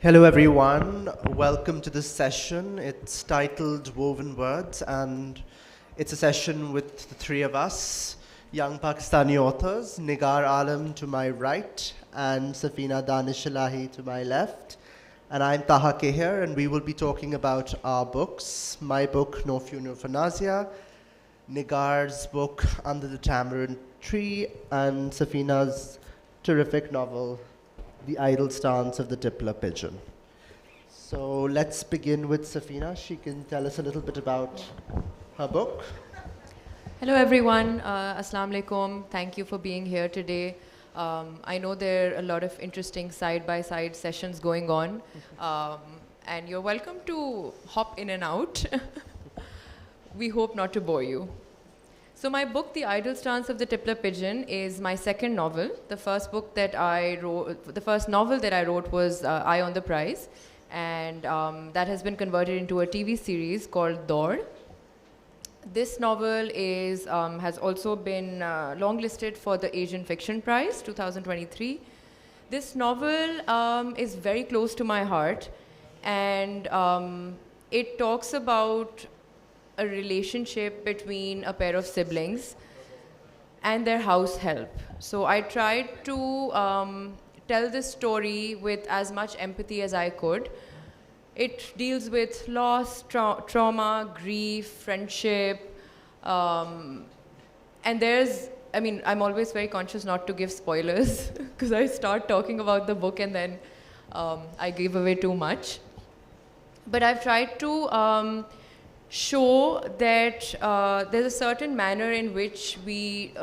Hello everyone, welcome to this session. It's titled Woven Words, and it's a session with the three of us, young Pakistani authors, Nigar Alam to my right and Safinah Danish Elahi to my left. And I'm Taha Kehar, and we will be talking about our books. My book, No Funeral for Nazia, Nigar's book, Under the Tamarind Tree, and Safinah's terrific novel, The Idle Stance of the Tippler Pigeon. So let's begin with Safinah. She can tell us a little bit about her book. Hello everyone, Assalamu alaikum. Thank you for being here today. I know there are a lot of interesting side-by-side sessions going on, and you're welcome to hop in and out. We hope not to bore you. So my book, The Idle Stance of the Tippler Pigeon, is my second novel. The first book that I wrote, the first novel that I wrote was Eye on the Prize, and that has been converted into a TV series called Daud. This novel has also been longlisted for the Asian Fiction Prize 2023. This novel is very close to my heart, and it talks about a relationship between a pair of siblings and their house help. So I tried to tell this story with as much empathy as I could. It deals with loss, trauma, grief, friendship, and I'm always very conscious not to give spoilers because I start talking about the book and then I give away too much. But I've tried to show that there's a certain manner in which we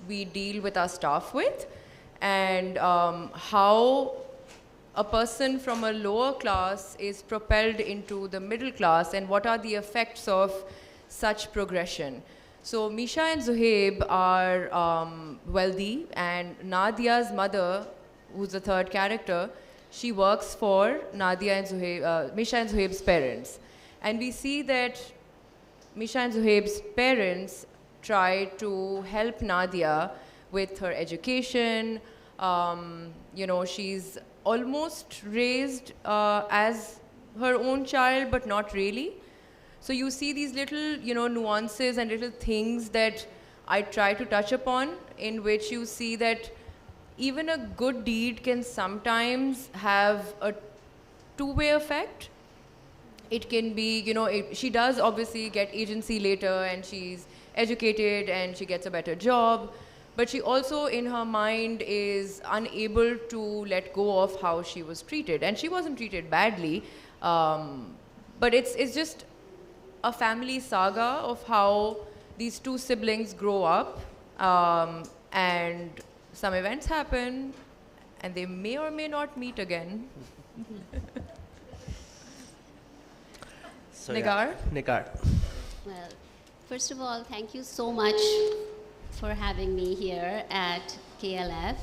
deal with our staff with, and how a person from a lower class is propelled into the middle class, and what are the effects of such progression. So Misha and Zuhaib are wealthy, and Nadia's mother, who's the third character, she works for Misha and Zuhaib's parents. And we see that Misha and Zuhaib's parents try to help Nadia with her education. She's almost raised as her own child, but not really. So you see these little, nuances and little things that I try to touch upon, in which you see that even a good deed can sometimes have a two-way effect. It can be, she does obviously get agency later, and she's educated and she gets a better job, but she also in her mind is unable to let go of how she was treated. And she wasn't treated badly, but it's just a family saga of how these two siblings grow up, and some events happen and they may or may not meet again. So, Nigar? Yeah. Nigar. Well, first of all, thank you so much for having me here at KLF.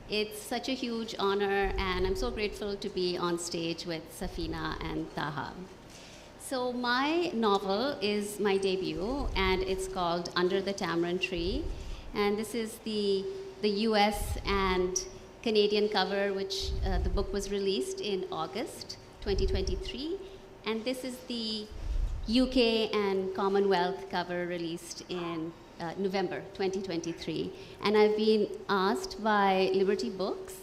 It's such a huge honor, and I'm so grateful to be on stage with Safinah and Taha. So my novel is my debut, and it's called Under the Tamarind Tree. And this is the US and Canadian cover, which the book was released in August 2023. And this is the UK and Commonwealth cover released in November 2023. And I've been asked by Liberty Books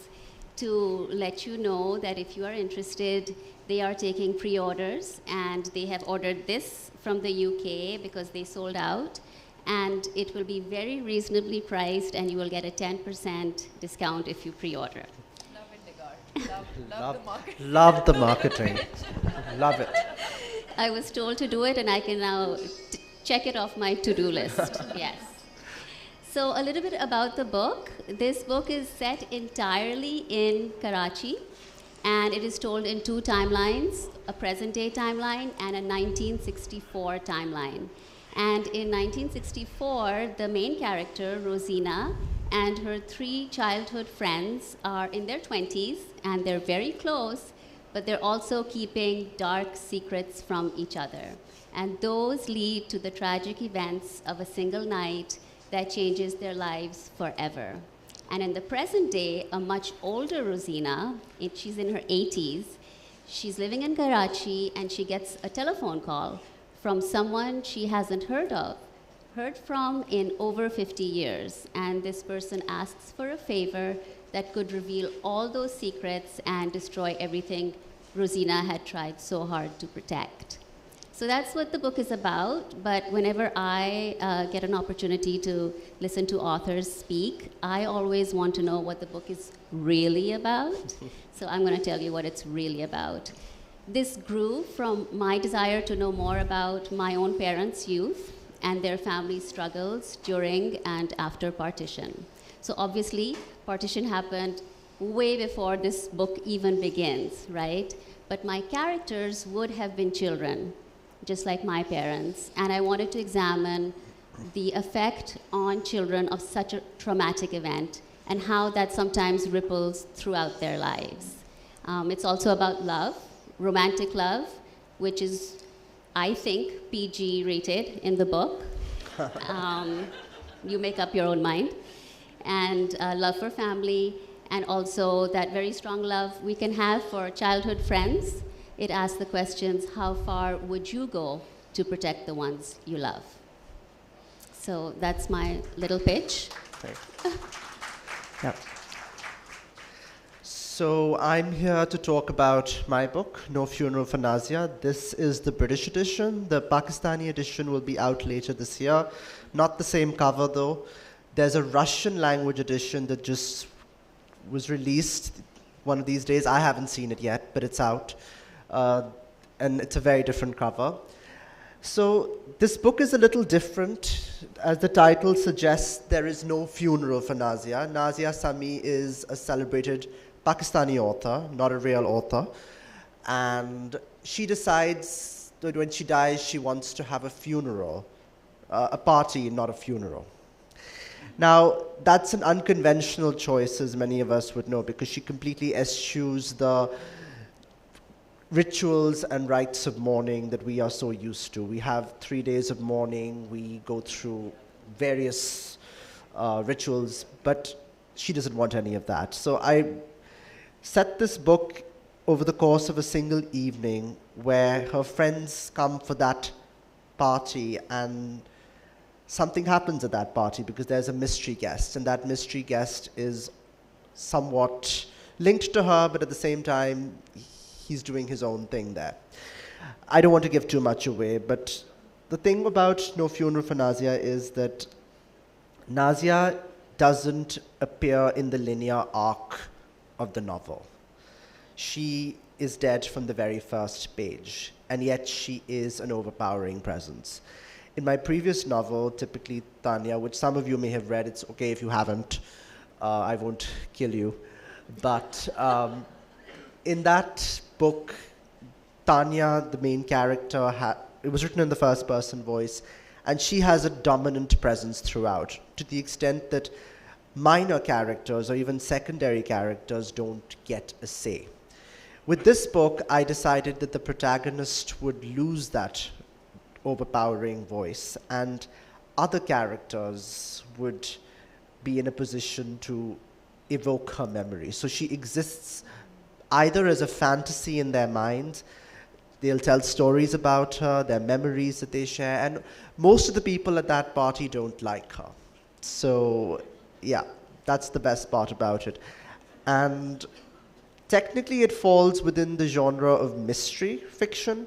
to let you know that if you are interested, they are taking pre-orders, and they have ordered this from the UK because they sold out. And it will be very reasonably priced, and you will get a 10% discount if you pre-order. Love it, Nigar. Love the marketing. Love the marketing. Love it. I was told to do it, and I can now check it off my to-do list. Yes. So a little bit about the book. This book is set entirely in Karachi, and it is told in two timelines, a present-day timeline and a 1964 timeline. And in 1964, the main character, Rosina, and her 3 childhood friends are in their 20s, and they're very close, but they're also keeping dark secrets from each other. And those lead to the tragic events of a single night that changes their lives forever. And in the present day, a much older Rosina, she's in her 80s, she's living in Karachi, and she gets a telephone call from someone she hasn't heard from in over 50 years. And this person asks for a favor that could reveal all those secrets and destroy everything Rosina had tried so hard to protect. So that's what the book is about, but whenever I get an opportunity to listen to authors speak, I always want to know what the book is really about. So I'm going to tell you what it's really about. This grew from my desire to know more about my own parents' youth and their family struggles during and after partition. So obviously, partition happened way before this book even begins, right? But my characters would have been children, just like my parents, and I wanted to examine the effect on children of such a traumatic event and how that sometimes ripples throughout their lives. It's also about love, romantic love, which is, I think, PG rated in the book. You make up your own mind. And love for family, and also that very strong love we can have for childhood friends. It asks the questions, how far would you go to protect the ones you love? So that's my little pitch. Yeah. So I'm here to talk about my book, No Funeral for Nazia. This is the British edition. The Pakistani edition will be out later this year. Not the same cover though. There's a Russian language edition that just was released one of these days. I haven't seen it yet, but it's out. And it's a very different cover. So this book is a little different. As the title suggests, there is no funeral for Nazia. Nazia Sami is a celebrated Pakistani author, not a real author. And she decides that when she dies, she wants to have a funeral, a party, not a funeral. Now, that's an unconventional choice, as many of us would know, because she completely eschews the rituals and rites of mourning that we are so used to. We have 3 days of mourning, we go through various rituals, but she doesn't want any of that. So I set this book over the course of a single evening where her friends come for that party, and something happens at that party because there's a mystery guest, and that mystery guest is somewhat linked to her, but at the same time, he's doing his own thing there. I don't want to give too much away, but the thing about No Funeral for Nazia is that Nazia doesn't appear in the linear arc of the novel. She is dead from the very first page, and yet she is an overpowering presence. In my previous novel, typically Tanya, which some of you may have read, it's okay if you haven't, I won't kill you, but in that book, Tanya, the main character, it was written in the first person voice, and she has a dominant presence throughout, to the extent that minor characters or even secondary characters don't get a say. With this book, I decided that the protagonist would lose that overpowering voice, and other characters would be in a position to evoke her memory. So she exists either as a fantasy in their mind, they'll tell stories about her, their memories that they share, and most of the people at that party don't like her. So yeah, that's the best part about it. And technically it falls within the genre of mystery fiction,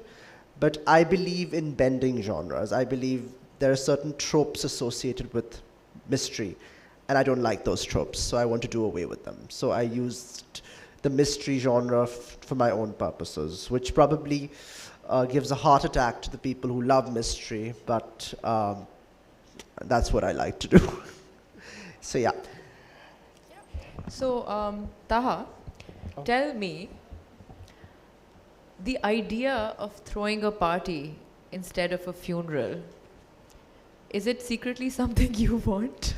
but I believe in bending genres. I believe there are certain tropes associated with mystery, and I don't like those tropes, so I want to do away with them. So I used the mystery genre for my own purposes, which probably gives a heart attack to the people who love mystery, but that's what I like to do. So yeah. So Taha, tell me, the idea of throwing a party instead of a funeral, is it secretly something you want?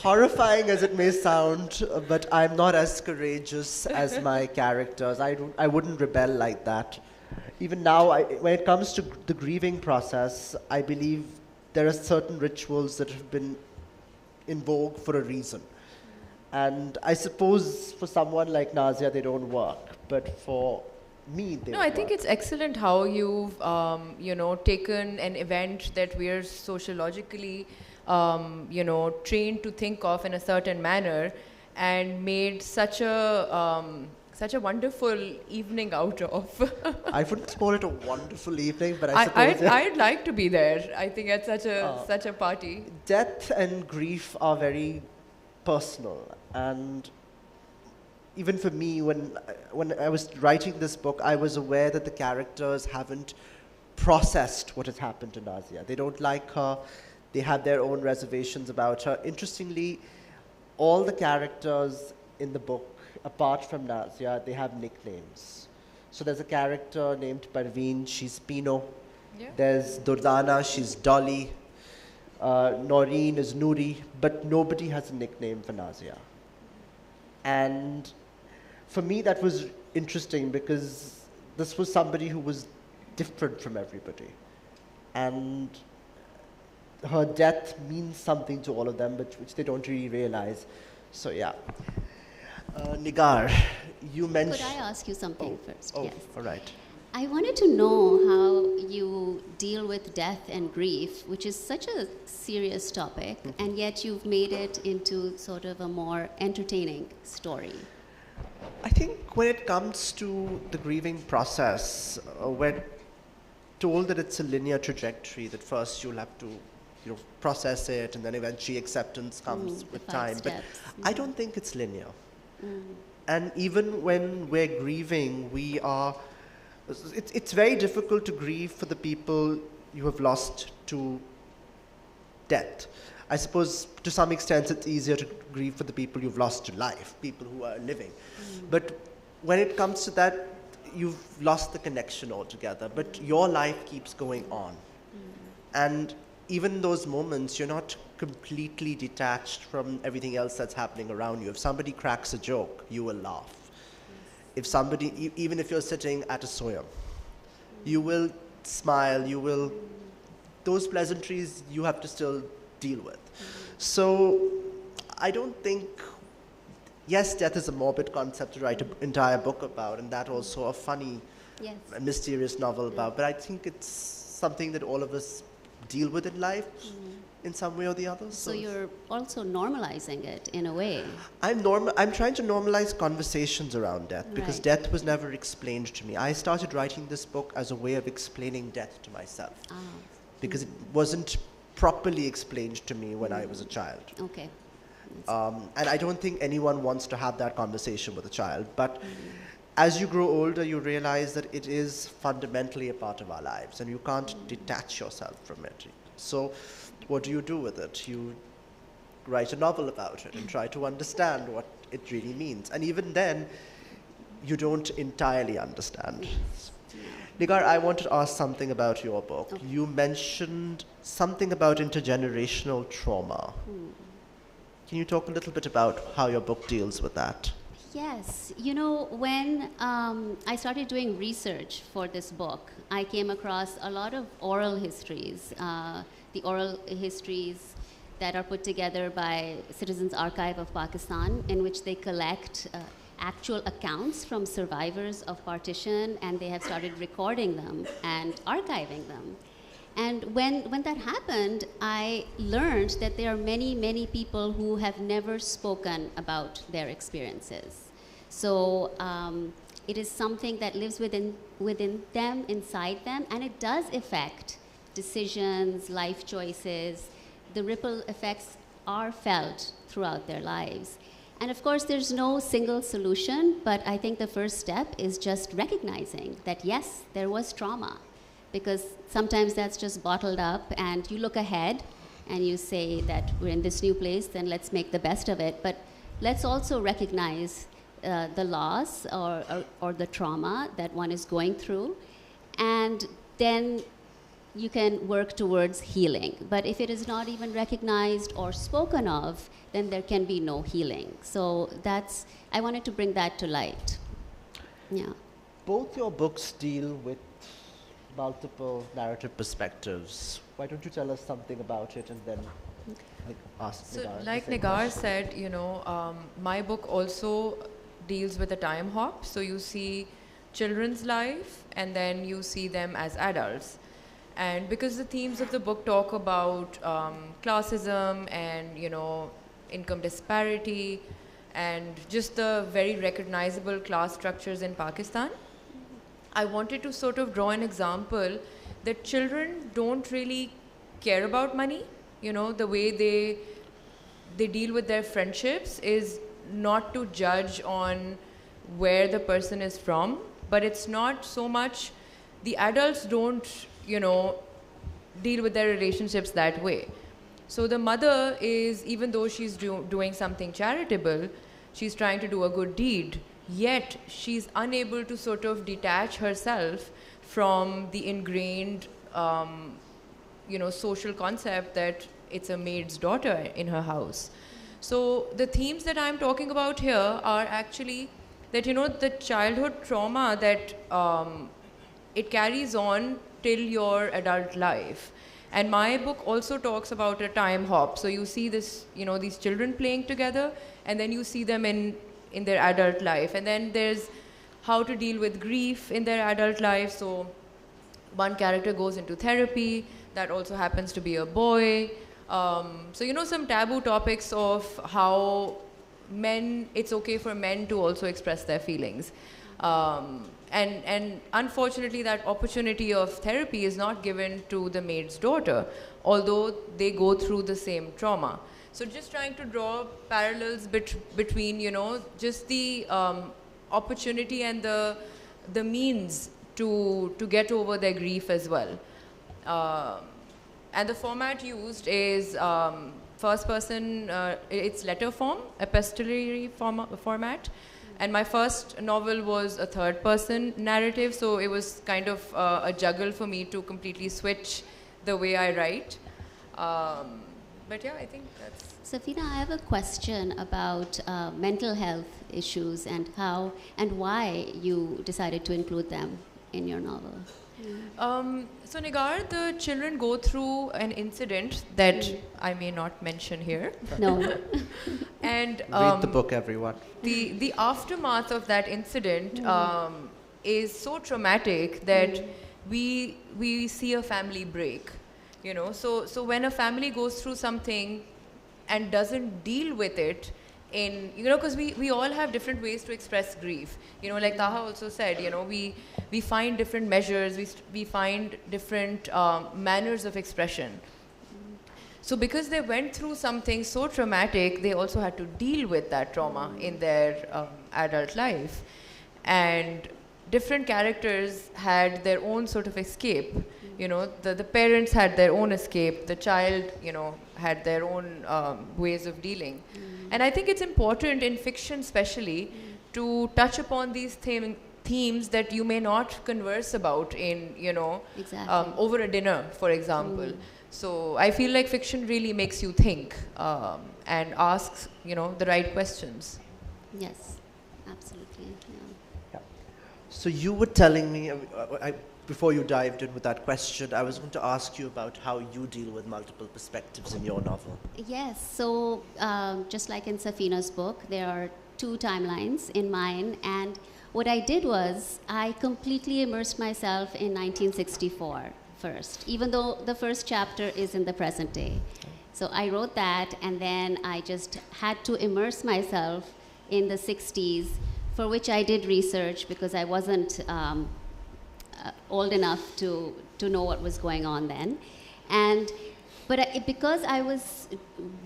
horrifying as it may sound, but I'm not as courageous as my characters. I wouldn't rebel like that. Even now, when it comes to the grieving process, I believe there are certain rituals that have been in vogue for a reason. And I suppose for someone like Nazia, they don't work. But for me, they No, work. I think it's excellent how you've, taken an event that we're sociologically, trained to think of in a certain manner and made such a wonderful evening out of. I wouldn't call it a wonderful evening, but I suppose... I'd like to be there. I think at such a party. Death and grief are very personal, and even for me, when I was writing this book, I was aware that the characters haven't processed what has happened to Nazia. They don't like her. They have their own reservations about her. Interestingly, all the characters in the book, apart from Nazia, they have nicknames. So there's a character named Parveen, she's Pino. Yeah. There's Durdana, she's Dolly. Noreen is Noori, but nobody has a nickname for Nazia. And for me, that was interesting because this was somebody who was different from everybody. And her death means something to all of them, but which they don't really realize. So yeah. Nigar, you mentioned... Could I ask you something first? Oh, Yes. all right. I wanted to know how you deal with death and grief, which is such a serious topic, and yet you've made it into sort of a more entertaining story. I think when it comes to the grieving process, we're told that it's a linear trajectory, that first you'll have to process it, and then eventually acceptance comes with the 5 time. steps. But I don't think it's linear. And even when we're grieving, it's very difficult to grieve for the people you have lost to death. I suppose to some extent it's easier to grieve for the people you've lost to life, people who are living. But when it comes to that, you've lost the connection altogether, but your life keeps going on. And even in those moments, you're not completely detached from everything else that's happening around you. If somebody cracks a joke, you will laugh. If somebody, even if you're sitting at a soyam, you will smile, those pleasantries you have to still deal with. So I don't think, yes, death is a morbid concept to write an entire book about, and that also a funny, mysterious novel about, but I think it's something that all of us deal with in life in some way or the other. So you're also normalizing it in a way. I'm trying to normalize conversations around death because death was never explained to me. I started writing this book as a way of explaining death to myself because it wasn't properly explained to me when I was a child. Okay. And I don't think anyone wants to have that conversation with a child, but as you grow older, you realize that it is fundamentally a part of our lives and you can't detach yourself from it. So what do you do with it? You write a novel about it and try to understand what it really means. And even then, you don't entirely understand. Nigar, I wanted to ask something about your book. Okay. You mentioned something about intergenerational trauma. Can you talk a little bit about how your book deals with that? Yes. You know, when I started doing research for this book, I came across a lot of oral histories, the oral histories that are put together by Citizens Archive of Pakistan, in which they collect actual accounts from survivors of partition, and they have started recording them and archiving them. And when that happened, I learned that there are many, many people who have never spoken about their experiences. So it is something that lives within them, inside them, and it does affect decisions, life choices. The ripple effects are felt throughout their lives. And of course, there's no single solution, but I think the first step is just recognizing that, yes, there was trauma, because sometimes that's just bottled up, and you look ahead and you say that we're in this new place, then let's make the best of it. But let's also recognize the loss or the trauma that one is going through, and then you can work towards healing. But if it is not even recognized or spoken of, then there can be no healing. So I wanted to bring that to light. Yeah. Both your books deal with multiple narrative perspectives. Why don't you tell us something about it and then ask So Nigar like the same Nigar question. said, my book also deals with a time hop. So you see children's life and then you see them as adults. And because the themes of the book talk about classism and, income disparity and just the very recognizable class structures in Pakistan, I wanted to sort of draw an example that children don't really care about money. The way they deal with their friendships is not to judge on where the person is from, but it's not so much the adults don't, deal with their relationships that way. So the mother is, even though she's doing something charitable, she's trying to do a good deed, yet she's unable to sort of detach herself from the ingrained, social concept that it's a maid's daughter in her house. So the themes that I'm talking about here are actually that, the childhood trauma that it carries on till your adult life. And my book also talks about a time hop. So you see this, these children playing together, and then you see them in their adult life. And then there's how to deal with grief in their adult life. So one character goes into therapy. That also happens to be a boy. So, some taboo topics of how it's okay for men to also express their feelings. And unfortunately, that opportunity of therapy is not given to the maid's daughter, although they go through the same trauma. So just trying to draw parallels between, just the opportunity and the means to get over their grief as well. And the format used is first person, it's letter form, epistolary format. And my first novel was a third person narrative, so it was kind of a juggle for me to completely switch the way I write. But yeah, I think that's... Safinah, I have a question about mental health issues and how and why you decided to include them in your novel. So Nigar, the children go through an incident that I may not mention here. No. And read the book, everyone. The aftermath of that incident is so traumatic that we see a family break. So when a family goes through something and doesn't deal with it, because we all have different ways to express grief. Like Taha also said, we find different measures, we find different manners of expression. So because they went through something so traumatic, they also had to deal with that trauma in their adult life. And different characters had their own sort of escape. The parents had their own escape, the child, had their own ways of dealing. And I think it's important in fiction especially to touch upon these themes that you may not converse about in, Exactly. over a dinner, for example. So I feel like fiction really makes you think and asks, the right questions. Yes, absolutely. Yeah. So you were telling me, before you dived in with that question, I was going to ask you about how you deal with multiple perspectives in your novel. Yes, so just like in Safinah's book, there are 2 timelines in mine, and what I did was I completely immersed myself in 1964 first, even though the first chapter is in the present day. So I wrote that, and then I just had to immerse myself in the 60s, for which I did research because I wasn't old enough to know what was going on then. But because I was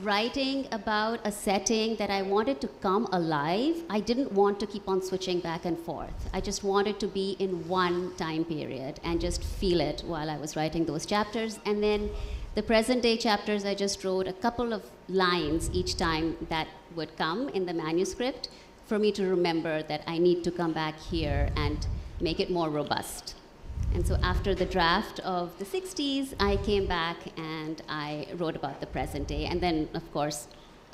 writing about a setting that I wanted to come alive, I didn't want to keep on switching back and forth. I just wanted to be in one time period and just feel it while I was writing those chapters. And then the present day chapters, I just wrote a couple of lines each time that would come in the manuscript for me to remember that I need to come back here and make it more robust. And so after the draft of the 60s, I came back and I wrote about the present day. And then, of course,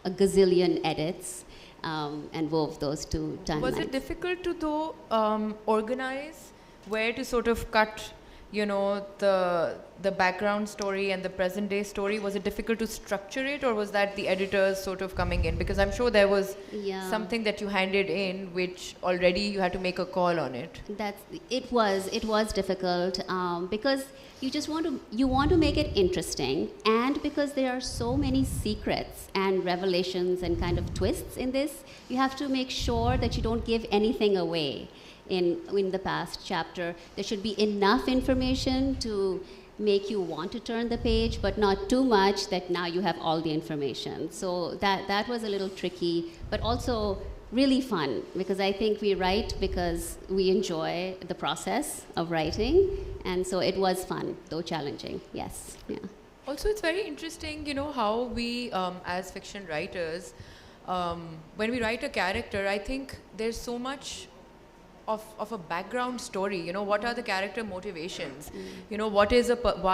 a gazillion edits and wove those two timelines. Was it difficult to, though, organize where to sort of cut, you know, the background story and the present day story? Was it difficult to structure it, or was that the editors sort of coming in? Because I'm sure there was something that you handed in which already you had to make a call on it. It was difficult because you want to make it interesting, and because there are so many secrets and revelations and kind of twists in this, you have to make sure that you don't give anything away. In the past chapter, there should be enough information to make you want to turn the page, but not too much that now you have all the information. So that was a little tricky, but also really fun, because I think we write because we enjoy the process of writing, and so it was fun, though challenging. Yes. Yeah. Also, it's very interesting, you know, how we, as fiction writers, when we write a character, I think there's so much of a background story. You know, what are the character motivations? You know, why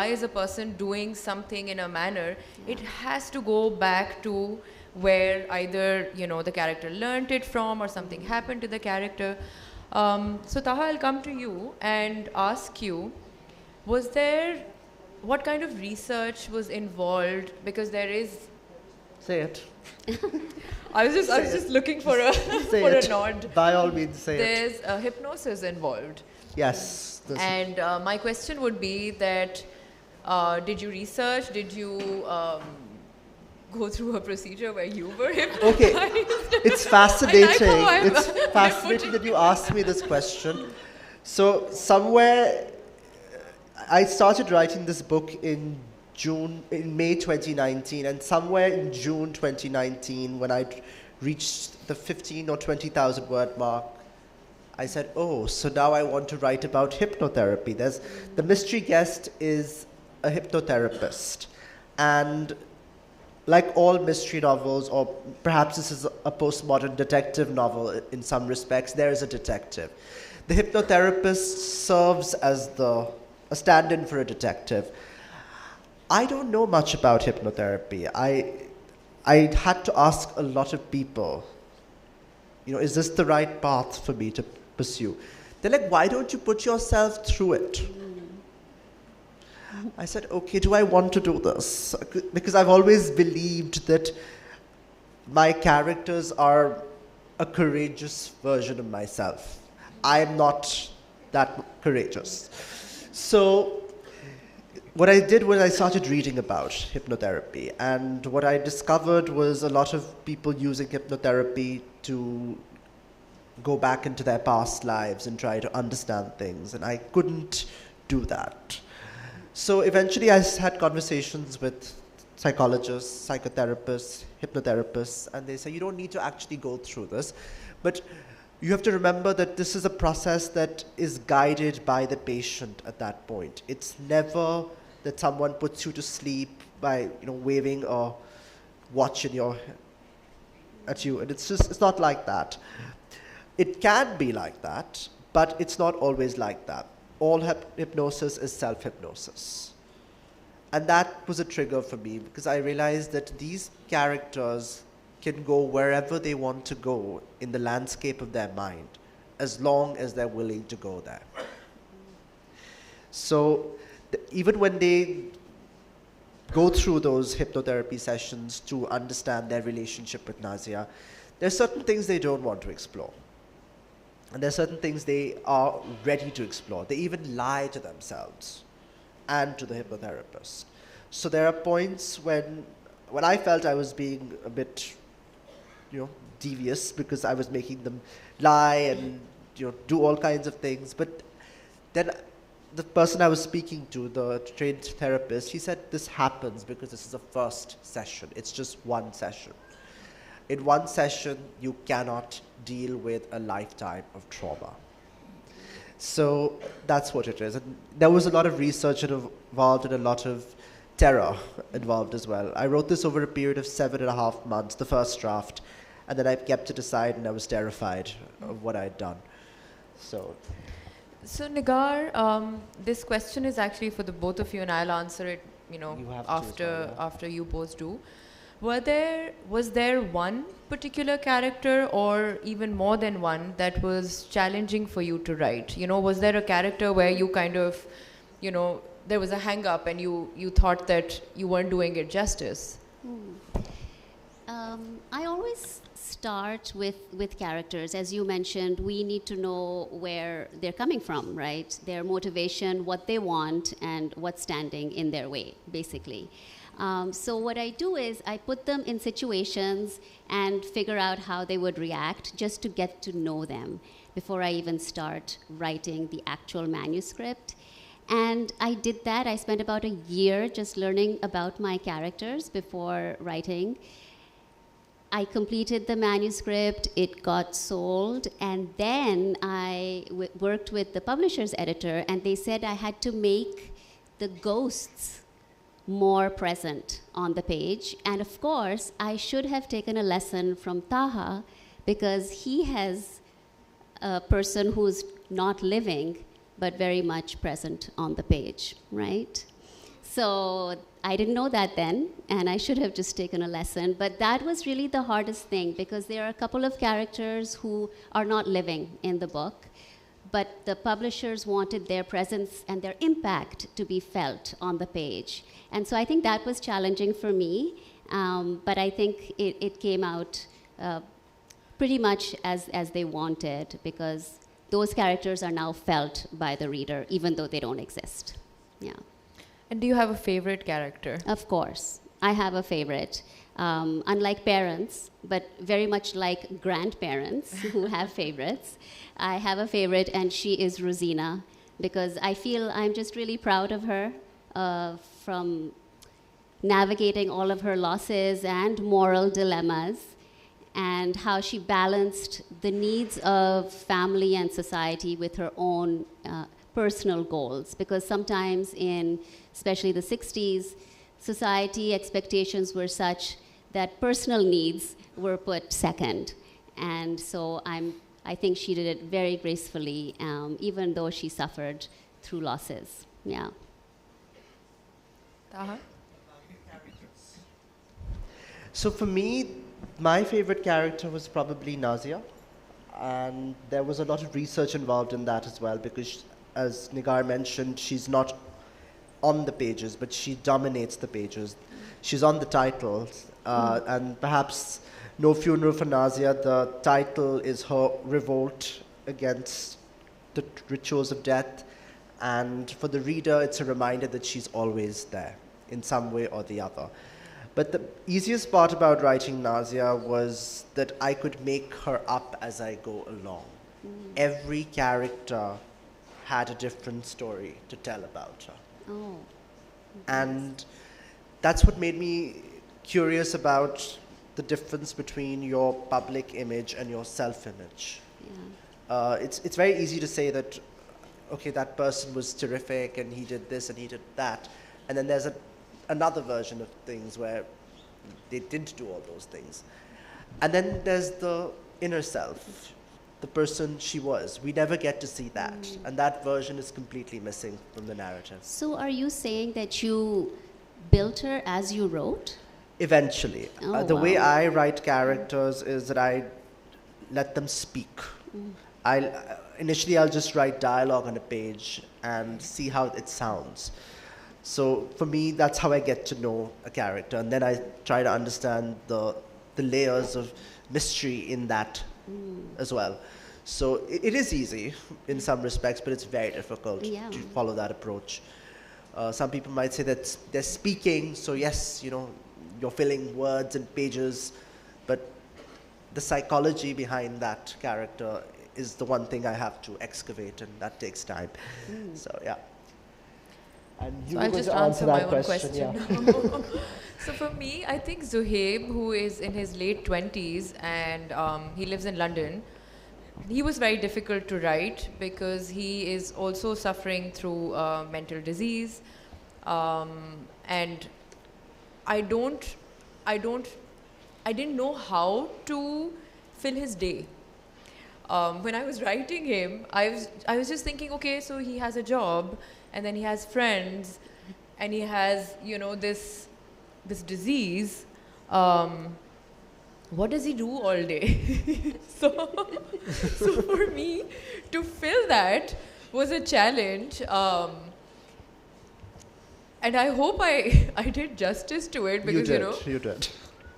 is a person doing something in a manner? It has to go back to where either, you know, the character learned it from or something happened to the character. So Taha, I'll come to you and ask you, what kind of research was involved? Because there is... Say it. I was just looking for a nod. By all means, say There's hypnosis involved. Yes. And my question would be that, did you research? Did you go through a procedure where you were hypnotized? Okay, it's fascinating. It's I'm fascinating that you asked me this question. So somewhere, I started writing this book in May 2019, and somewhere in June 2019, when I reached the 15 or 20,000 word mark, I said, oh, so now I want to write about hypnotherapy. The mystery guest is a hypnotherapist, and like all mystery novels, or perhaps this is a postmodern detective novel in some respects, there is a detective. The hypnotherapist serves as a stand-in for a detective. I don't know much about hypnotherapy. I had to ask a lot of people, you know, is this the right path for me to pursue? They're like, why don't you put yourself through it? I said, okay, do I want to do this? Because I've always believed that my characters are a courageous version of myself. I am not that courageous. So what I did was I started reading about hypnotherapy, and what I discovered was a lot of people using hypnotherapy to go back into their past lives and try to understand things, and I couldn't do that. So eventually I had conversations with psychologists, psychotherapists, hypnotherapists, and they say, you don't need to actually go through this, but you have to remember that this is a process that is guided by the patient at that point. It's never that someone puts you to sleep by, you know, waving a watch at you, and it's not like that. It can be like that, but it's not always like that. All hypnosis is self-hypnosis. And that was a trigger for me, because I realized that these characters can go wherever they want to go in the landscape of their mind, as long as they're willing to go there. So even when they go through those hypnotherapy sessions to understand their relationship with Nazia, there are certain things they don't want to explore. And there are certain things they are ready to explore. They even lie to themselves and to the hypnotherapist. So there are points when I felt I was being a bit, you know, devious, because I was making them lie and, you know, do all kinds of things. But then the person I was speaking to, the trained therapist, he said this happens because this is a first session. It's just one session. In one session, you cannot deal with a lifetime of trauma. So that's what it is. And there was a lot of research involved and a lot of terror involved as well. I wrote this over a period of 7.5 months, the first draft, and then I kept it aside and I was terrified of what I'd done. So Nigar, this question is actually for the both of you, and I'll answer it, You have to as after well, yeah. after you both do. Was there one particular character, or even more than one, that was challenging for you to write? Was there a character where you kind of, there was a hang up and you thought that you weren't doing it justice? I always start with characters. As you mentioned, we need to know where they're coming from, right? Their motivation, what they want, and what's standing in their way, basically. So what I do is I put them in situations and figure out how they would react just to get to know them before I even start writing the actual manuscript. And I did that. I spent about a year just learning about my characters before writing. I completed the manuscript, it got sold, and then I worked with the publisher's editor, and they said I had to make the ghosts more present on the page. And of course, I should have taken a lesson from Taha, because he has a person who's not living, but very much present on the page, right? So I didn't know that then, and I should have just taken a lesson. But that was really the hardest thing, because there are a couple of characters who are not living in the book, but the publishers wanted their presence and their impact to be felt on the page. And so I think that was challenging for me, but I think it came out pretty much as they wanted, because those characters are now felt by the reader, even though they don't exist. Yeah. And do you have a favorite character? Of course, I have a favorite. Unlike parents, but very much like grandparents who have favorites, I have a favorite, and she is Rosina, because I feel I'm just really proud of her from navigating all of her losses and moral dilemmas, and how she balanced the needs of family and society with her own personal goals. Because sometimes in, especially the 60s, society expectations were such that personal needs were put second. And so I think she did it very gracefully, even though she suffered through losses. Yeah. Taha? So for me, my favorite character was probably Nazia. And there was a lot of research involved in that as well, because as Nigar mentioned, she's not on the pages, but she dominates the pages. She's on the titles, and perhaps No Funeral for Nazia, the title is her revolt against the rituals of death, and for the reader, it's a reminder that she's always there in some way or the other. But the easiest part about writing Nazia was that I could make her up as I go along. Every character had a different story to tell about her. Oh. And that's what made me curious about the difference between your public image and your self-image. Yeah. It's very easy to say that, okay, that person was terrific and he did this and he did that. And then there's another version of things where they didn't do all those things. And then there's the inner self, the person she was. We never get to see that. And that version is completely missing from the narrative. So are you saying that you built her as you wrote? Eventually. Oh, The way wow. I write characters is that I let them speak. Initially, I'll just write dialogue on a page and see how it sounds. So for me, that's how I get to know a character. And then I try to understand the layers of mystery in that as well. So it is easy in some respects, but it's very difficult Yeah. to follow that approach. Some people might say that they're speaking, so yes, you're filling words and pages, but the psychology behind that character is the one thing I have to excavate, and that takes time. So yeah. And you So were I'll going just to answer my own question. question. Yeah. So for me, I think Zuhaib, who is in his late 20s and he lives in London, he was very difficult to write because he is also suffering through mental disease, and I didn't know how to fill his day. when I was writing him, I was just thinking, okay, so he has a job, and then he has friends, and he has, you know, this disease. What does he do all day? so, so for me, to fill that was a challenge. And I hope I did justice to it because, You did.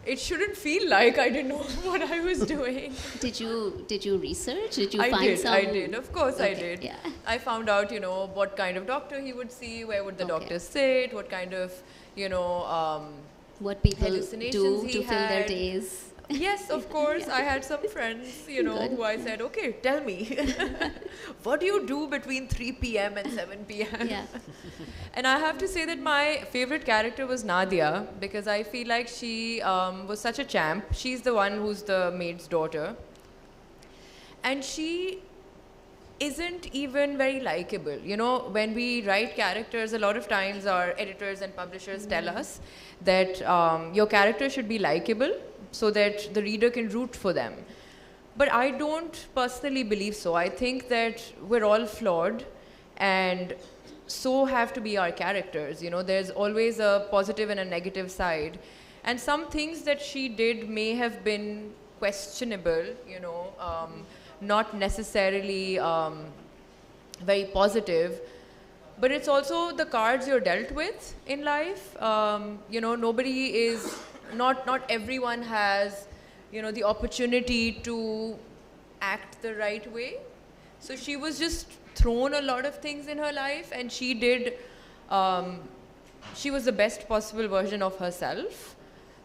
It shouldn't feel like I didn't know what I was doing. Did you research? Did you I find some? I did. Of course I Okay, did. yeah. I found out, you know, what kind of doctor he would see, where would the doctor sit, what kind of, you know, What people hallucinations do he to fill their had. days. Yes, of course. I had some friends, you know, Good. who I said, okay, tell me, what do you do between 3 p.m. and 7 p.m.? Yeah. And I have to say that my favorite character was Nadia because I feel like she was such a champ. She's the one who's the maid's daughter. And she isn't even very likable. You know, when we write characters, a lot of times our editors and publishers tell us that your character should be likable so that the reader can root for them. But I don't personally believe so. I think that we're all flawed and so have to be our characters. You know, there's always a positive and a negative side. And some things that she did may have been questionable, you know, not necessarily very positive. But it's also the cards you're dealt with in life. You know, nobody is, not everyone has, you know, the opportunity to act the right way. So she was just thrown a lot of things in her life, and she did, she was the best possible version of herself.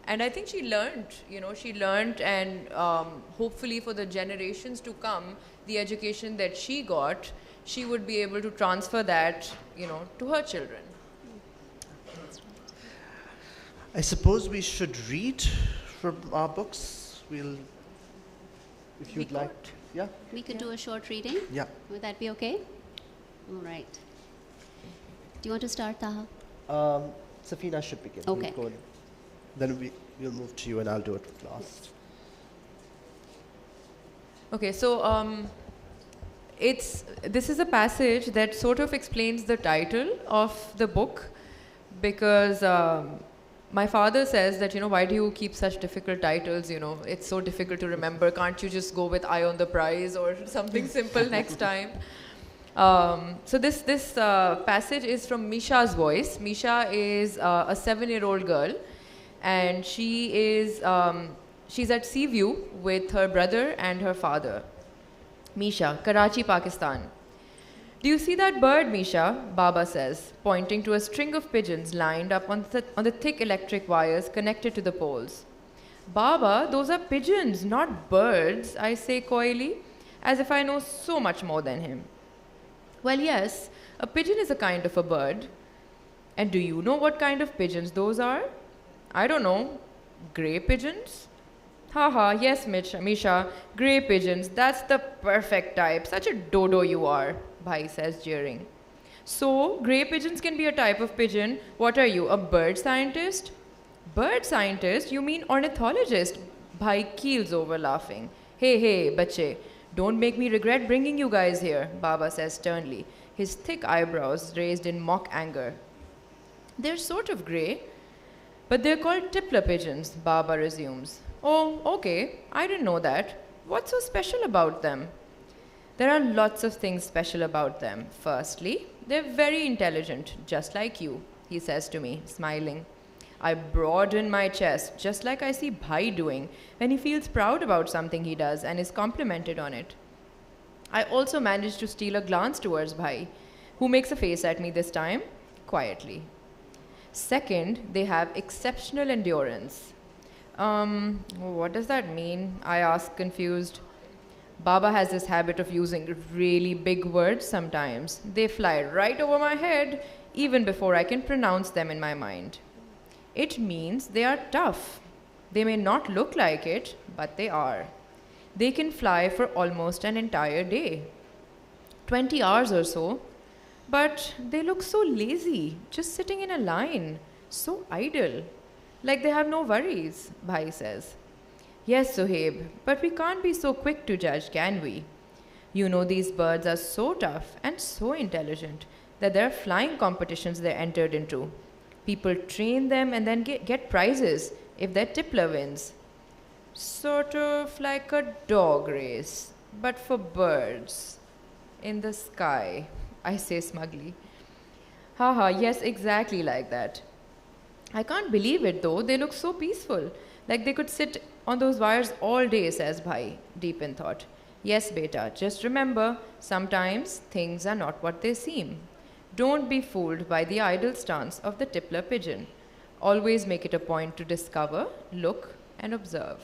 And I think she learned, you know, and hopefully for the generations to come, the education that she got, she would be able to transfer that, you know, to her children. I suppose we should read from our books. We'll, if you'd like. Yeah? We could do a short reading. Yeah. Would that be okay? All right. Do you want to start, Taha? Safinah should begin. Okay. We'll go, then we'll move to you and I'll do it last. Okay, so this is a passage that sort of explains the title of the book because my father says that, you know, why do you keep such difficult titles? You know, it's so difficult to remember. Can't you just go with Eye on the Prize or something simple next time? So this passage is from Misha's voice. Misha is a 7-year-old girl, and she is she's at Seaview with her brother and her father. Misha, Karachi, Pakistan. Do you see that bird, Misha? Baba says, pointing to a string of pigeons lined up on the thick electric wires connected to the poles. Baba, those are pigeons, not birds, I say coyly, as if I know so much more than him. Well, yes, a pigeon is a kind of a bird. And do you know what kind of pigeons those are? I don't know. Grey pigeons? Haha, yes, Misha, grey pigeons, that's the perfect type. Such a dodo you are, Bhai says, jeering. So, grey pigeons can be a type of pigeon. What are you, a bird scientist? Bird scientist? You mean ornithologist? Bhai keels over laughing. Hey, bache, don't make me regret bringing you guys here, Baba says sternly, his thick eyebrows raised in mock anger. They're sort of grey, but they're called Tippler pigeons, Baba resumes. Oh, okay, I didn't know that. What's so special about them? There are lots of things special about them. Firstly, they're very intelligent, just like you, he says to me, smiling. I broaden my chest, just like I see Bhai doing when he feels proud about something he does and is complimented on it. I also manage to steal a glance towards Bhai, who makes a face at me this time, quietly. Second, they have exceptional endurance. What does that mean? I ask, confused. Baba has this habit of using really big words sometimes. They fly right over my head, even before I can pronounce them in my mind. It means they are tough. They may not look like it, but they are. They can fly for almost an entire day, 20 hours or so, but they look so lazy, just sitting in a line, so idle. Like they have no worries, Bhai says. Yes, Sohaib, but we can't be so quick to judge, can we? You know these birds are so tough and so intelligent that there are flying competitions they're entered into. People train them and then get prizes if their Tippler wins. Sort of like a dog race, but for birds. In the sky, I say smugly. Haha, yes, exactly like that. I can't believe it though, they look so peaceful. Like they could sit on those wires all day, says Bhai, deep in thought. Yes, beta, just remember, sometimes things are not what they seem. Don't be fooled by the idle stance of the Tippler pigeon. Always make it a point to discover, look, and observe.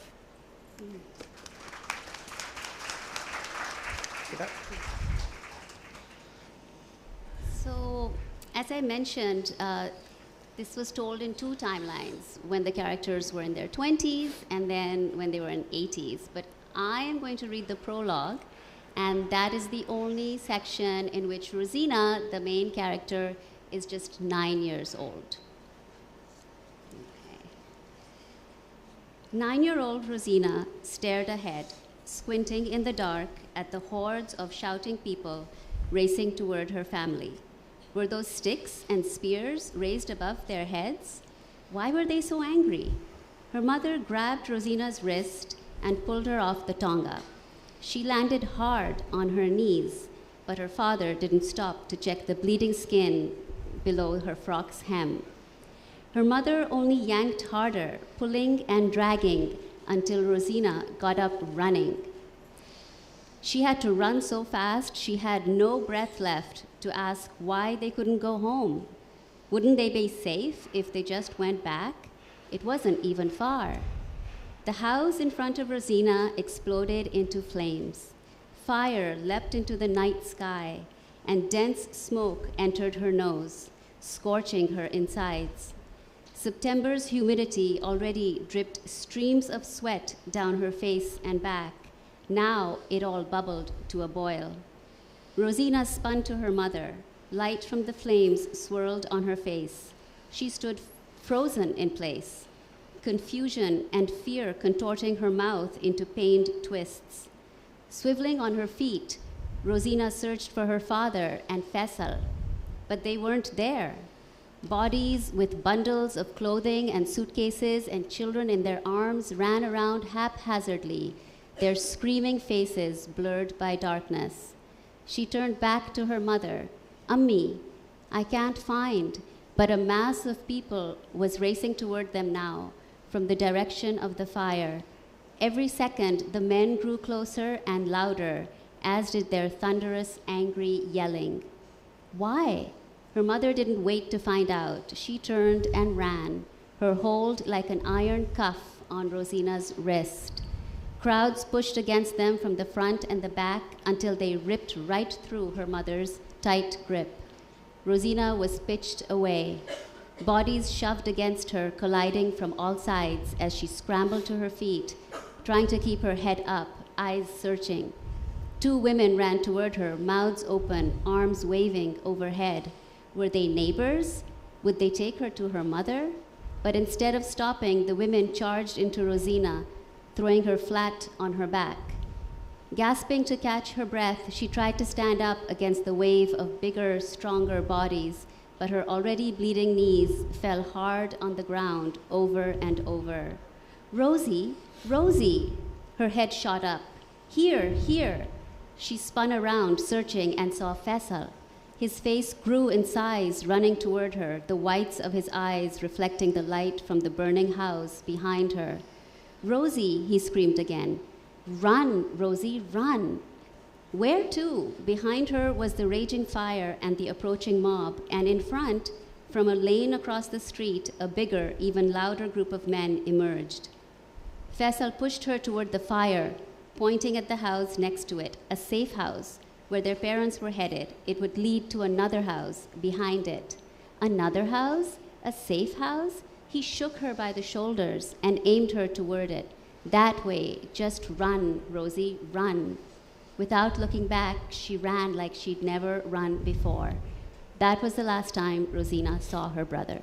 So, as I mentioned, this was told in two timelines, when the characters were in their 20s and then when they were in 80s. But I am going to read the prologue, and that is the only section in which Rosina, the main character, is just 9 years old. Okay. 9-year-old Rosina stared ahead, squinting in the dark at the hordes of shouting people racing toward her family. Were those sticks and spears raised above their heads? Why were they so angry? Her mother grabbed Rosina's wrist and pulled her off the tonga. She landed hard on her knees, but her father didn't stop to check the bleeding skin below her frock's hem. Her mother only yanked harder, pulling and dragging until Rosina got up running. She had to run so fast she had no breath left to ask why they couldn't go home. Wouldn't they be safe if they just went back? It wasn't even far. The house in front of Rosina exploded into flames. Fire leapt into the night sky, and dense smoke entered her nose, scorching her insides. September's humidity already dripped streams of sweat down her face and back. Now it all bubbled to a boil. Rosina spun to her mother. Light from the flames swirled on her face. She stood frozen in place, confusion and fear contorting her mouth into pained twists. Swiveling on her feet, Rosina searched for her father and Faisal, but they weren't there. Bodies with bundles of clothing and suitcases and children in their arms ran around haphazardly, their screaming faces blurred by darkness. She turned back to her mother. Ammi, I can't find, but a mass of people was racing toward them now, from the direction of the fire. Every second, the men grew closer and louder, as did their thunderous, angry yelling. Why? Her mother didn't wait to find out. She turned and ran, her hold like an iron cuff on Rosina's wrist. Crowds pushed against them from the front and the back until they ripped right through her mother's tight grip. Rosina was pitched away. Bodies shoved against her, colliding from all sides as she scrambled to her feet, trying to keep her head up, eyes searching. Two women ran toward her, mouths open, arms waving overhead. Were they neighbors? Would they take her to her mother? But instead of stopping, the women charged into Rosina, throwing her flat on her back. Gasping to catch her breath, she tried to stand up against the wave of bigger, stronger bodies, but her already bleeding knees fell hard on the ground over and over. Rosie, Rosie! Her head shot up. Here, here! She spun around, searching, and saw Faisal. His face grew in size, running toward her, the whites of his eyes reflecting the light from the burning house behind her. Rosie, he screamed again. Run, Rosie, run. Where to? Behind her was the raging fire and the approaching mob, and in front, from a lane across the street, a bigger, even louder group of men emerged. Faisal pushed her toward the fire, pointing at the house next to it, a safe house, where their parents were headed. It would lead to another house behind it. Another house? A safe house? He shook her by the shoulders and aimed her toward it. That way, just run, Rosie, run. Without looking back, she ran like she'd never run before. That was the last time Rosina saw her brother.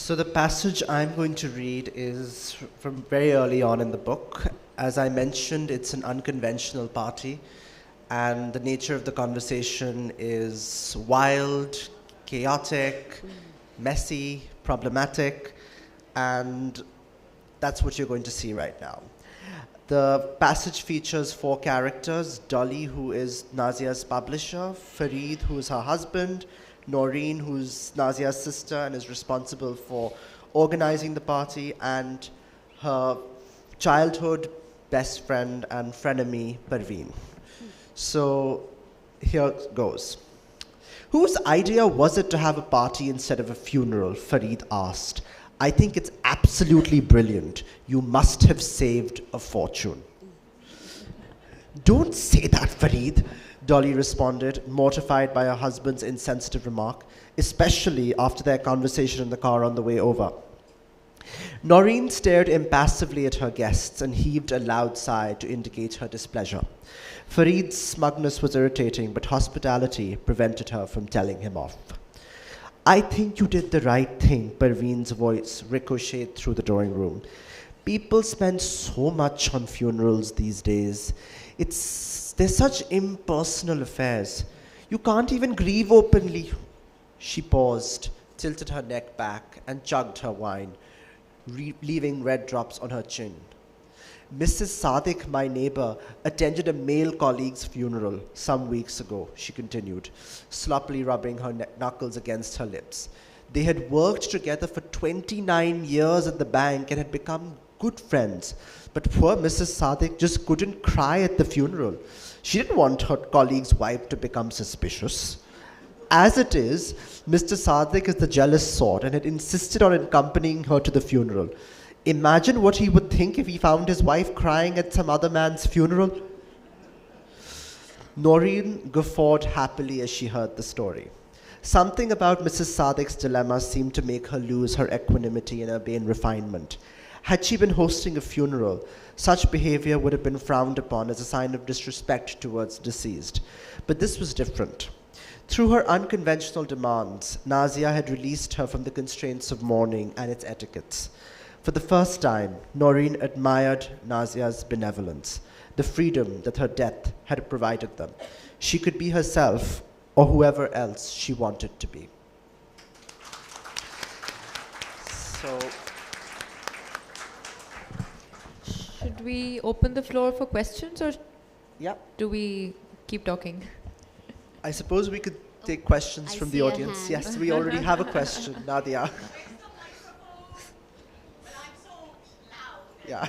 So the passage I'm going to read is from very early on in the book. As I mentioned, it's an unconventional party, and the nature of the conversation is wild, chaotic, messy, problematic, and that's what you're going to see right now. The passage features 4 characters: Dolly, who is Nazia's publisher; Fareed, who is her husband; Noreen, who's Nazia's sister and is responsible for organizing the party; and her childhood best friend and frenemy, Parveen. So here goes. Whose idea was it to have a party instead of a funeral? Fareed asked. I think it's absolutely brilliant. You must have saved a fortune. Don't say that, Fareed, Dolly responded, mortified by her husband's insensitive remark, especially after their conversation in the car on the way over. Noreen stared impassively at her guests and heaved a loud sigh to indicate her displeasure. Fareed's smugness was irritating, but hospitality prevented her from telling him off. I think you did the right thing, Parveen's voice ricocheted through the drawing room. People spend so much on funerals these days. They're such impersonal affairs. You can't even grieve openly. She paused, tilted her neck back, and chugged her wine, leaving red drops on her chin. Mrs. Sadiq, my neighbor, attended a male colleague's funeral some weeks ago, she continued, sloppily rubbing her knuckles against her lips. They had worked together for 29 years at the bank and had become good friends. But poor Mrs. Sadiq just couldn't cry at the funeral. She didn't want her colleague's wife to become suspicious. As it is, Mr. Sadiq is the jealous sort and had insisted on accompanying her to the funeral. Imagine what he would think if he found his wife crying at some other man's funeral. Noreen guffawed happily as she heard the story. Something about Mrs. Sadiq's dilemma seemed to make her lose her equanimity and urbane refinement. Had she been hosting a funeral, such behavior would have been frowned upon as a sign of disrespect towards deceased. But this was different. Through her unconventional demands, Nazia had released her from the constraints of mourning and its etiquettes. For the first time, Noreen admired Nazia's benevolence, the freedom that her death had provided them. She could be herself or whoever else she wanted to be. So, should we open the floor for questions, or yeah, do we keep talking? I suppose we could take questions from the audience. Hand. Yes, we already have a question, Nadia. Yeah.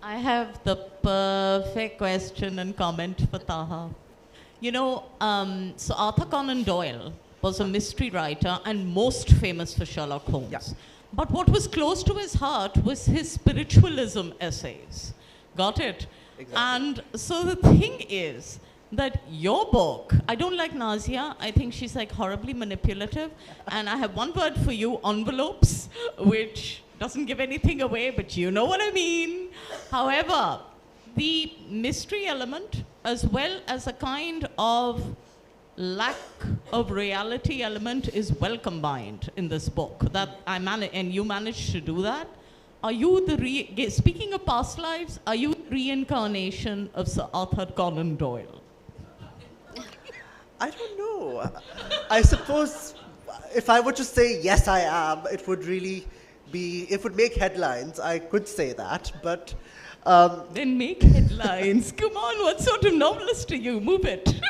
I have the perfect question and comment for Taha. You know, so Arthur Conan Doyle was a mystery writer and most famous for Sherlock Holmes. Yeah. But what was close to his heart was his spiritualism essays. Got it? Exactly. And so the thing is that your book, I don't like Nazia. I think she's like horribly manipulative. And I have one word for you, envelopes, which doesn't give anything away, but you know what I mean. However, the mystery element, as well as a kind of lack of reality element, is well combined in this book. That and you managed to do that. Are you the speaking of past lives, are you the reincarnation of Sir Arthur Conan Doyle? I don't know. I suppose if I were to say yes, I am, it would really be, it would make headlines. I could say that, but Then make headlines. Come on, what sort of novelist are you? Move it.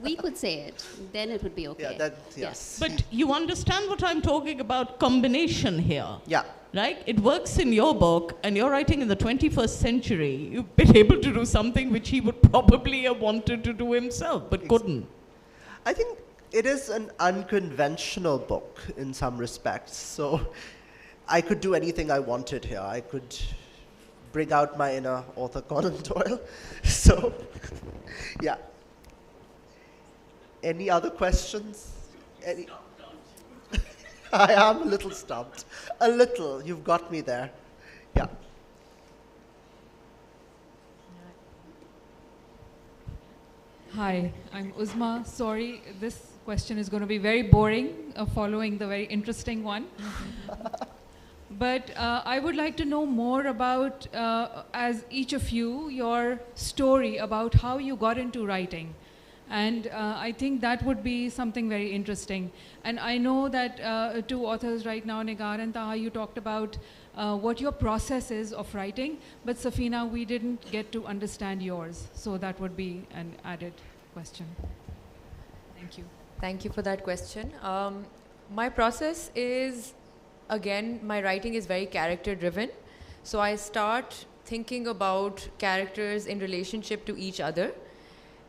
We could say it, then it would be okay. yeah, that, yes. But you understand what I'm talking about, combination here. Yeah. Right? It works in your book, and you're writing in the 21st century. You've been able to do something which he would probably have wanted to do himself, but couldn't. I think it is an unconventional book in some respects. So I could do anything I wanted here. I could bring out my inner Arthur Conan Doyle. So, yeah. Any other questions? Any? I am a little stumped. A little. You've got me there. Yeah. Hi, I'm Uzma. Sorry, this question is going to be very boring, following the very interesting one. But I would like to know more about, as each of you, your story about how you got into writing. And I think that would be something very interesting. And I know that two authors right now, Nigar and Taha, you talked about what your process is of writing. But Safinah, we didn't get to understand yours. So that would be an added question. Thank you. Thank you for that question. My process is, again, my writing is very character driven. So I start thinking about characters in relationship to each other.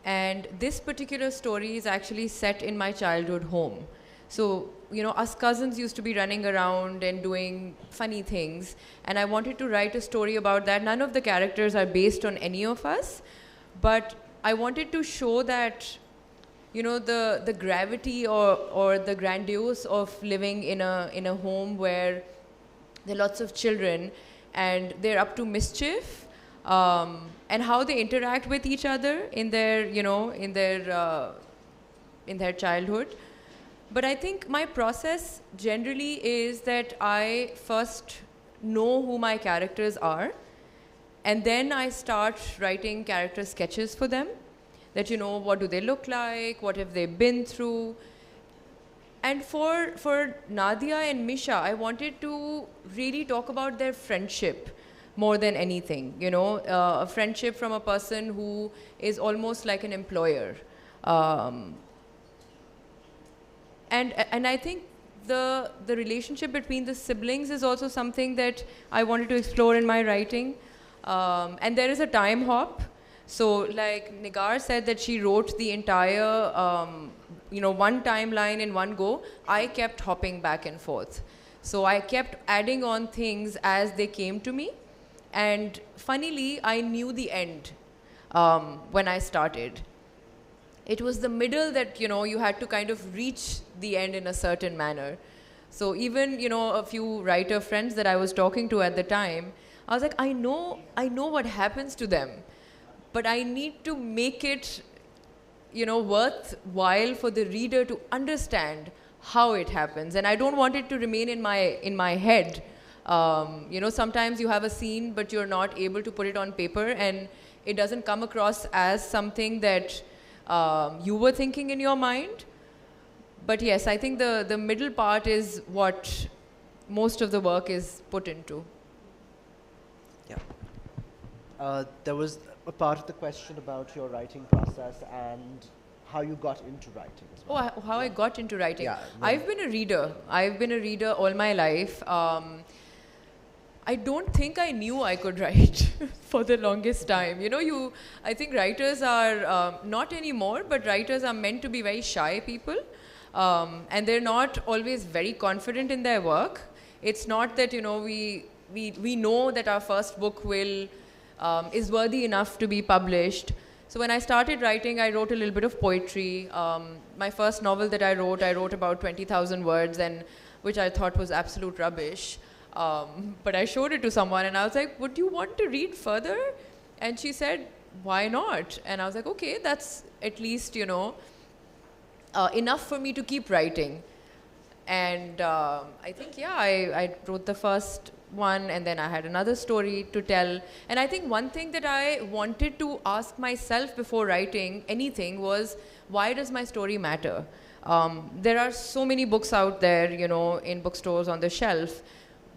And this particular story is actually set in my childhood home. So, you know, us cousins used to be running around and doing funny things. And I wanted to write a story about that. None of the characters are based on any of us. But I wanted to show that, you know, the gravity or the grandiose of living in a home where there are lots of children and they're up to mischief. And how they interact with each other in their, you know, in their childhood. But I think my process generally is that I first know who my characters are, and then I start writing character sketches for them. That, you know, what do they look like? What have they been through? And for Nadia and Misha, I wanted to really talk about their friendship more than anything, you know, a friendship from a person who is almost like an employer. And I think the relationship between the siblings is also something that I wanted to explore in my writing. And there is a time hop. So like Nigar said that she wrote the entire, you know, one timeline in one go. I kept hopping back and forth. So I kept adding on things as they came to me. And funnily, I knew the end when I started. It was the middle that, you know, you had to kind of reach the end in a certain manner. So even, you know, a few writer friends that I was talking to at the time, I was like, I know what happens to them, but I need to make it, you know, worthwhile for the reader to understand how it happens. And I don't want it to remain in my head. You know, sometimes you have a scene, but you're not able to put it on paper, and it doesn't come across as something that you were thinking in your mind. But yes, I think the middle part is what most of the work is put into. Yeah. There was a part of the question about your writing process and how you got into writing as well. Oh, how I got into writing. Yeah, I've been a reader. I've been a reader all my life. I don't think I knew I could write for the longest time. You know, I think writers are, not anymore, but writers are meant to be very shy people. And they're not always very confident in their work. It's not that, you know, we know that our first book is worthy enough to be published. So when I started writing, I wrote a little bit of poetry. My first novel that I wrote about 20,000 words, and which I thought was absolute rubbish. But I showed it to someone and I was like, would you want to read further? And she said, why not? And I was like, okay, that's at least, you know, enough for me to keep writing. And I think, yeah, I wrote the first one, and then I had another story to tell. And I think one thing that I wanted to ask myself before writing anything was, why does my story matter? There are so many books out there, you know, in bookstores on the shelf.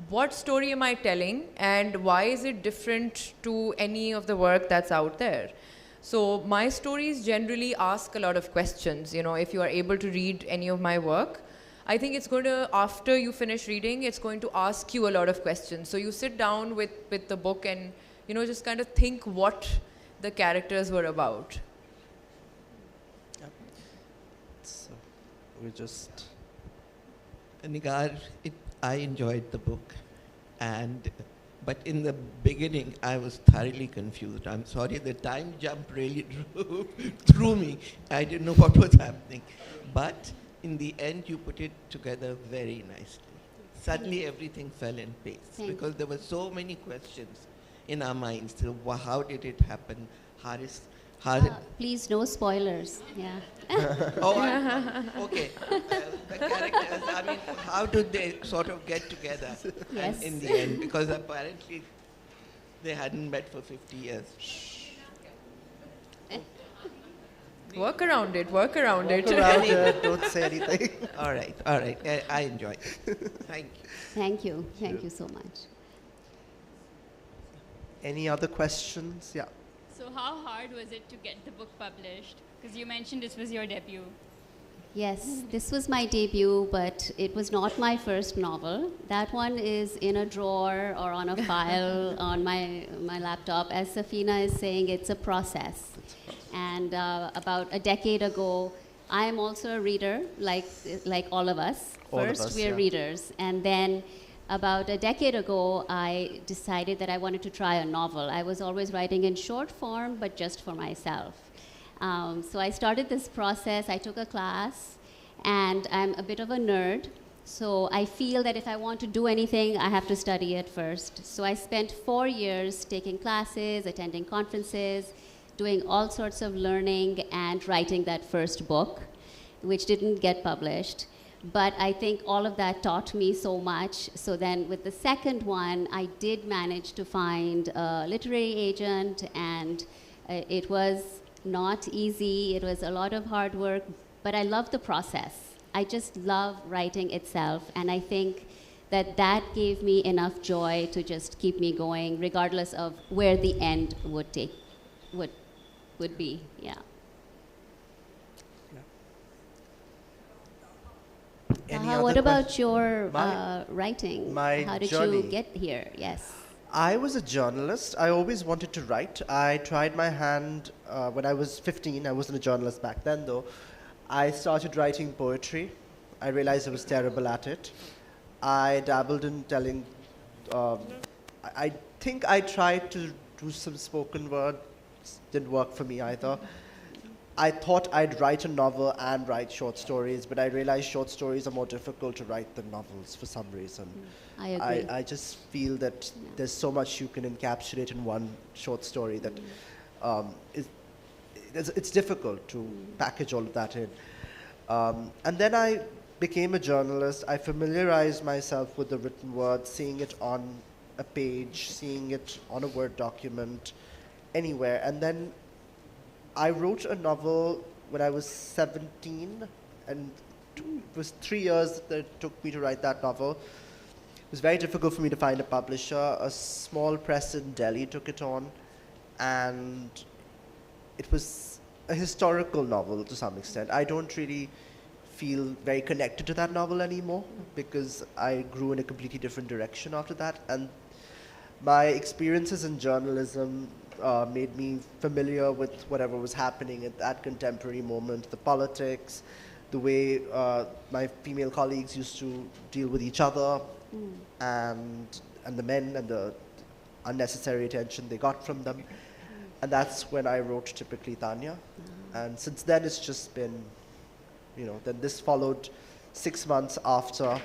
What story am I telling, and why is it different to any of the work that's out there? So my stories generally ask a lot of questions. You know, if you are able to read any of my work, I think it's going to, after you finish reading, it's going to ask you a lot of questions. So you sit down with the book and, you know, just kind of think what the characters were about. Yep. So we just... Nigar, I enjoyed the book, but in the beginning I was thoroughly confused. I'm sorry, the time jump really threw me. I didn't know what was happening. But in the end, you put it together very nicely. Suddenly everything fell in place because there were so many questions in our minds. So how did it happen? Haris Please, no spoilers. Yeah. Okay. The characters, I mean, how do they sort of get together Yes. in the end? Because apparently they hadn't met for 50 years. Work around it, work around it. Around it, don't say anything. All right. I enjoyed it. Thank you. Thank you. Thank you so much. Any other questions? Yeah. So how hard was it to get the book published? Because you mentioned this was your debut. Yes, this was my debut, but it was not my first novel. That one is in a drawer or on a file on my laptop. As Safinah is saying, it's a process. And about a decade ago, I am also a reader, like all of us. First, we're readers. And then about a decade ago, I decided that I wanted to try a novel. I was always writing in short form, but just for myself. So I started this process. I took a class, and I'm a bit of a nerd. So I feel that if I want to do anything, I have to study it first. So I spent 4 years taking classes, attending conferences, doing all sorts of learning, and writing that first book, which didn't get published. But I think all of that taught me so much. So then with the second one, I did manage to find a literary agent, and it was not easy. It was a lot of hard work, but I love the process. I just love writing itself, and I think that gave me enough joy to just keep me going, regardless of where the end would be. Yeah. What about your writing? How did you get here? Yes. I was a journalist. I always wanted to write. I tried my hand when I was 15. I wasn't a journalist back then, though. I started writing poetry. I realized I was terrible at it. I dabbled in telling. I think I tried to do some spoken word. Didn't work for me either. I thought I'd write a novel and write short stories, but I realized short stories are more difficult to write than novels for some reason. I agree. I just feel that there's so much you can encapsulate in one short story that it's difficult to package all of that in. And then I became a journalist. I familiarized myself with the written word, seeing it on a page, seeing it on a Word document, anywhere. And then I wrote a novel when I was 17, and it was 3 years that it took me to write that novel. It was very difficult for me to find a publisher. A small press in Delhi took it on, and it was a historical novel to some extent. I don't really feel very connected to that novel anymore because I grew in a completely different direction after that, and my experiences in journalism made me familiar with whatever was happening at that contemporary moment, the politics, the way my female colleagues used to deal with each other, and the men and the unnecessary attention they got from them. And that's when I wrote Typically Tanya. And since then it's just been, then this followed 6 months after,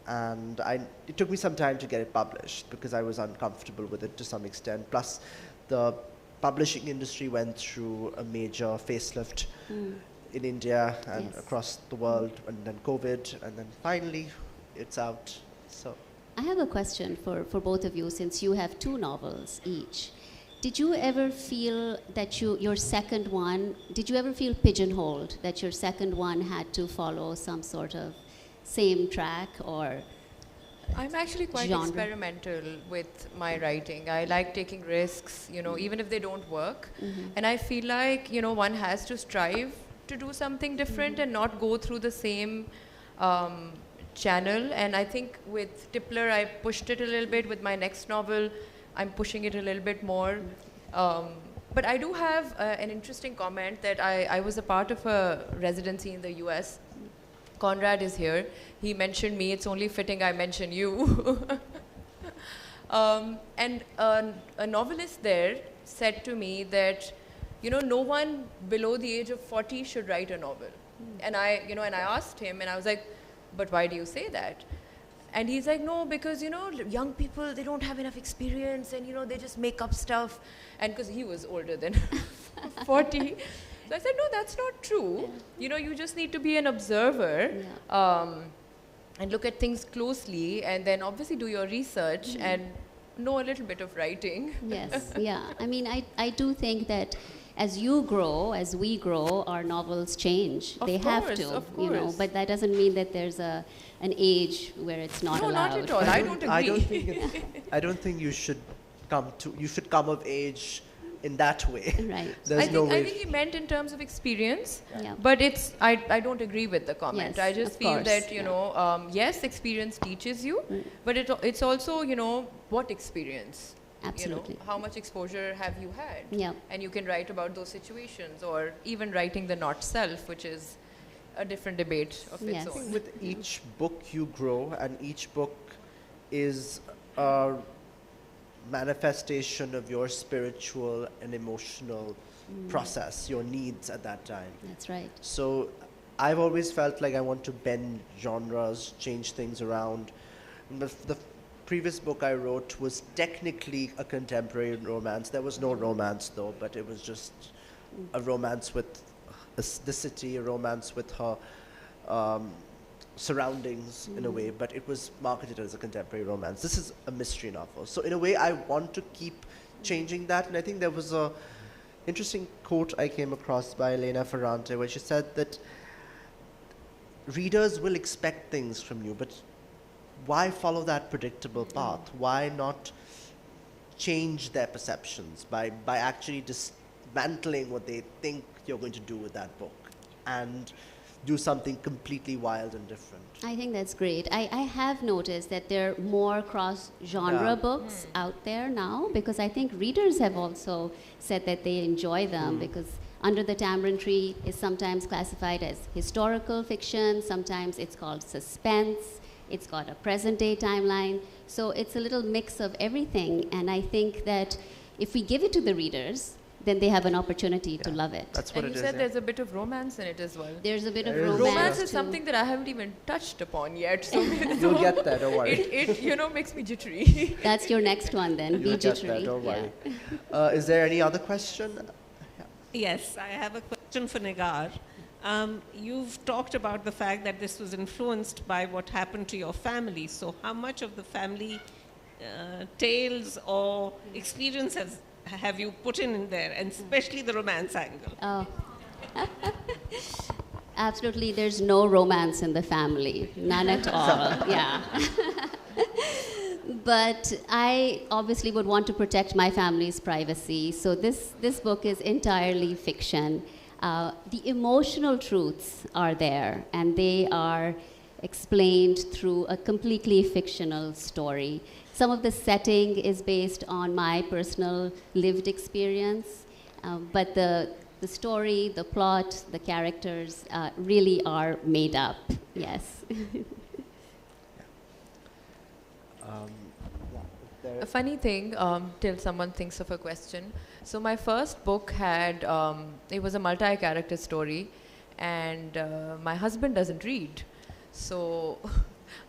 and it took me some time to get it published because I was uncomfortable with it to some extent. Plus, the publishing industry went through a major facelift in India and across the world, and then COVID, and then finally it's out. So I have a question for both of you, since you have 2 novels each. Did you ever feel that your second one, did you ever feel pigeonholed, that your second one had to follow some sort of same track or I'm actually quite genre? Experimental with my writing. I like taking risks, even if they don't work. And I feel like, one has to strive to do something different and not go through the same channel. And I think with Tippler, I pushed it a little bit. With my next novel, I'm pushing it a little bit more. But I do have an interesting comment that I was a part of a residency in the US. Conrad is here. He mentioned me. It's only fitting I mention you. And a novelist there said to me that, no one below the age of 40 should write a novel. And I asked him, and I was like, but why do you say that? And he's like, no, because, young people, they don't have enough experience, and, they just make up stuff. And because he was older than 40. So I said, no, that's not true. You know, you just need to be an observer and look at things closely, and then obviously do your research and know a little bit of writing. Yes, yeah. I mean, I do think that as you grow, as we grow, our novels change. Of they have course, to, of you know. course. But that doesn't mean that there's an age where it's not No, allowed. not at all. I don't agree. I don't think you should come of age in that way. Right. There's no way. I think he meant in terms of experience, Yeah. but I don't agree with the comment. Yes, I just of feel course, that, you yeah. know, yes, experience teaches you, but it's also, you know, what experience? Absolutely. You know, how much exposure have you had? Yeah. And you can write about those situations, or even writing the not self, which is a different debate of Yes. its own. With each book you grow, and each book is a manifestation of your spiritual and emotional process, your needs at that time. That's right. So I've always felt like I want to bend genres, change things around. The previous book I wrote was technically a contemporary romance. There was no romance though, but it was just a romance with the city, a romance with her surroundings in a way, but it was marketed as a contemporary romance. This is a mystery novel. So in a way, I want to keep changing that. And I think there was a interesting quote I came across by Elena Ferrante where she said that readers will expect things from you, but why follow that predictable path? Why not change their perceptions by actually dismantling what they think you're going to do with that book and do something completely wild and different? I think that's great. I have noticed that there are more cross-genre books out there now, because I think readers have also said that they enjoy them, because Under the Tamarind Tree is sometimes classified as historical fiction, sometimes it's called suspense, it's got a present-day timeline, so it's a little mix of everything, and I think that if we give it to the readers, then they have an opportunity to love it. That's what And it you is. said there's a bit of romance in it as well. There's a bit of There is, romance. Romance is too. something that I haven't even touched upon yet, so You'll get there, don't worry. it you know, makes me jittery. That's your next one then. You'll Be get there, jittery. don't Yeah. worry. Is there any other question? Yes, I have a question for Nigar. You've talked about the fact that this was influenced by what happened to your family. So how much of the family tales or experiences have you put in there, and especially the romance angle? Oh. Absolutely, there's no romance in the family. None at all. Yeah. But I obviously would want to protect my family's privacy. So this book is entirely fiction. The emotional truths are there, and they are explained through a completely fictional story. Some of the setting is based on my personal lived experience, but the story, the plot, the characters really are made up, yes. A funny thing, till someone thinks of a question. So my first book had, it was a multi-character story, and my husband doesn't read. So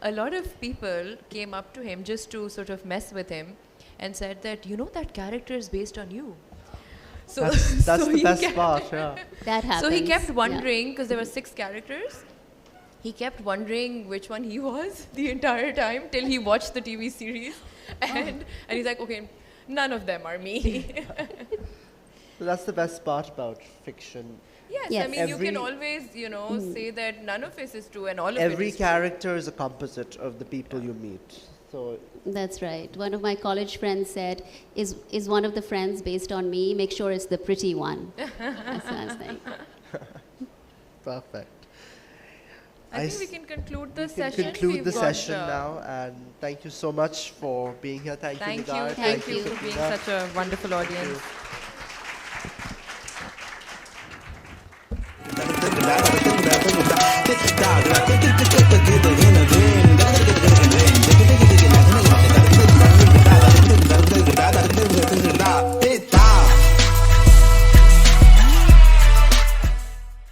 a lot of people came up to him just to sort of mess with him and said that, you know, that character is based on you. So That's so the he best kept- part, yeah. That happens. So he kept yeah. wondering, because there were 6 characters, he kept wondering which one he was the entire time till he watched the TV series. And he's like, okay, none of them are me. So that's the best part about fiction. Yes, Yes. I mean, you Every- can always, you know, say that none of this is true and all of it Every is true. character is a composite of the people you meet. So That's right. One of my college friends said, is one of the friends based on me? Make sure it's the pretty one. That's what I was saying. perfect. I think s- we can conclude the we can session. conclude We've the got, session now, and thank you so much for being here. Thank you, Thank you, Nigar. thank you for being Safinah. such a wonderful audience. Thank you.